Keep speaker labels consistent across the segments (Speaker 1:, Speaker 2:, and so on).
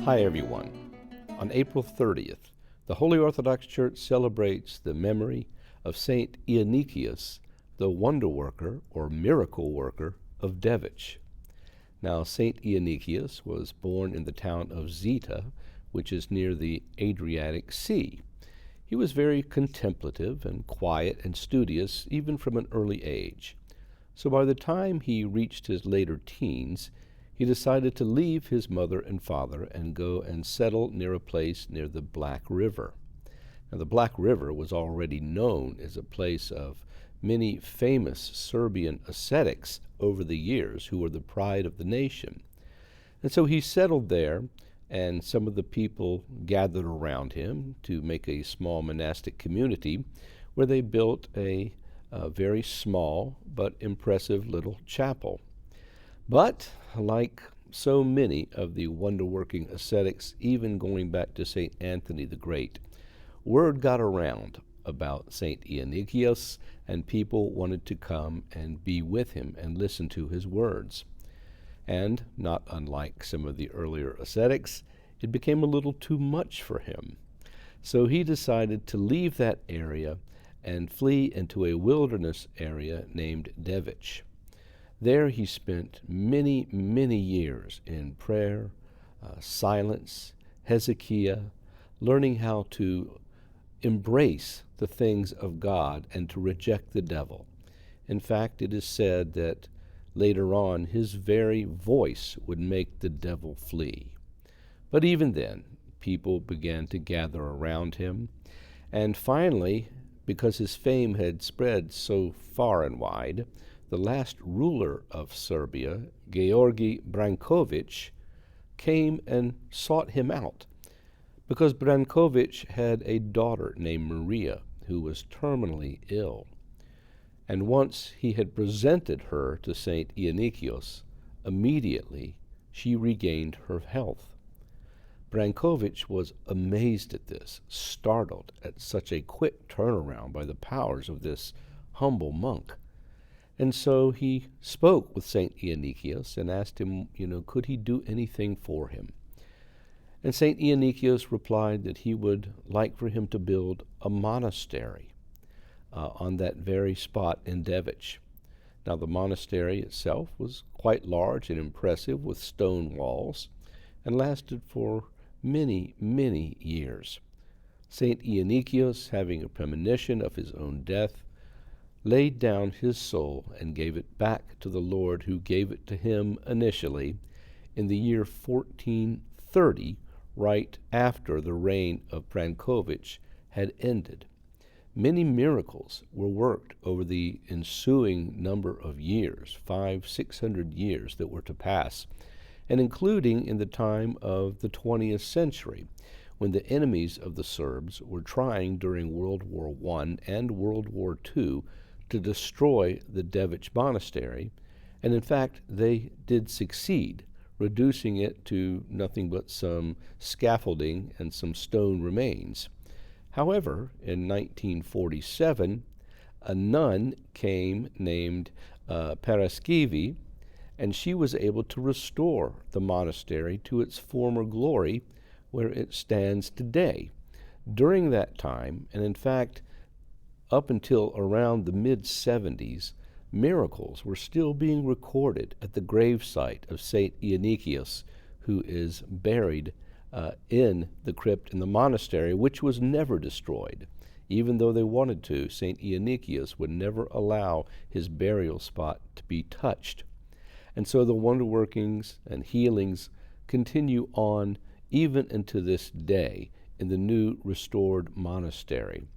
Speaker 1: Hi everyone. On April 30th, the Holy Orthodox Church celebrates the memory of Saint Ioannikios, the wonder worker or miracle worker of Devich. Now, Saint Ioannikios was born in the town of Zeta, which is near the Adriatic Sea. He was very contemplative and quiet and studious even from an early age. So by the time he reached his later teens, he decided to leave his mother and father and go and settle near a place near the Black River. Now, the Black River was already known as a place of many famous Serbian ascetics over the years who were the pride of the nation. And so he settled there, and some of the people gathered around him to make a small monastic community where they built a very small but impressive little chapel. But like so many of the wonder-working ascetics, even going back to St. Anthony the Great, word got around about St. Ioannikios, and people wanted to come and be with him and listen to his words. And, not unlike some of the earlier ascetics, it became a little too much for him. So he decided to leave that area and flee into a wilderness area named Devich. There he spent many, many years in prayer, silence, hezekiah, learning how to embrace the things of God and to reject the devil. In fact, it is said that later on his very voice would make the devil flee. But even then, people began to gather around him, and finally, because his fame had spread so far and wide, the last ruler of Serbia, Georgi Branković, came and sought him out, because Branković had a daughter named Maria who was terminally ill. And once he had presented her to Saint Ioannikios, immediately she regained her health. Branković was amazed at this, startled at such a quick turnaround by the powers of this humble monk. And so he spoke with St. Ioannikios and asked him, could he do anything for him? And St. Ioannikios replied that he would like for him to build a monastery on that very spot in Devich. Now, the monastery itself was quite large and impressive with stone walls and lasted for many, many years. St. Ioannikios, having a premonition of his own death, laid down his soul and gave it back to the Lord, who gave it to him initially in the year 1430, right after the reign of Branković had ended. Many miracles were worked over the ensuing number of years, 500-600 years that were to pass, and including in the time of the 20th century, when the enemies of the Serbs were trying during World War I and World War II to destroy the Devich monastery, and in fact they did succeed, reducing it to nothing but some scaffolding and some stone remains. However, in 1947, a nun came named Paraskivi, and she was able to restore the monastery to its former glory, where it stands today. During that time, and in fact, up until around the mid-70s, miracles were still being recorded at the gravesite of St. Ioannikios, who is buried in the crypt in the monastery, which was never destroyed. Even though they wanted to, St. Ioannikios would never allow his burial spot to be touched. And so the wonder workings and healings continue on even into this day in the new restored monastery.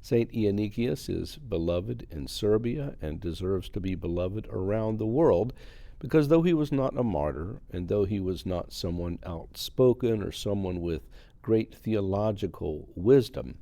Speaker 1: St. Ioannikios is beloved in Serbia and deserves to be beloved around the world, because though he was not a martyr, and though he was not someone outspoken or someone with great theological wisdom,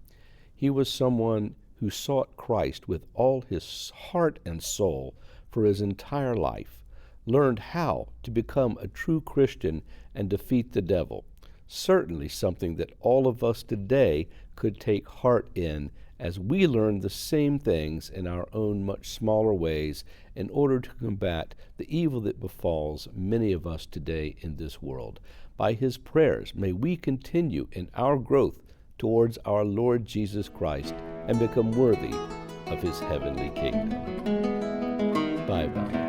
Speaker 1: he was someone who sought Christ with all his heart and soul for his entire life, learned how to become a true Christian and defeat the devil. Certainly something that all of us today could take heart in as we learn the same things in our own much smaller ways in order to combat the evil that befalls many of us today in this world. By his prayers, may we continue in our growth towards our Lord Jesus Christ and become worthy of his heavenly kingdom. Bye-bye.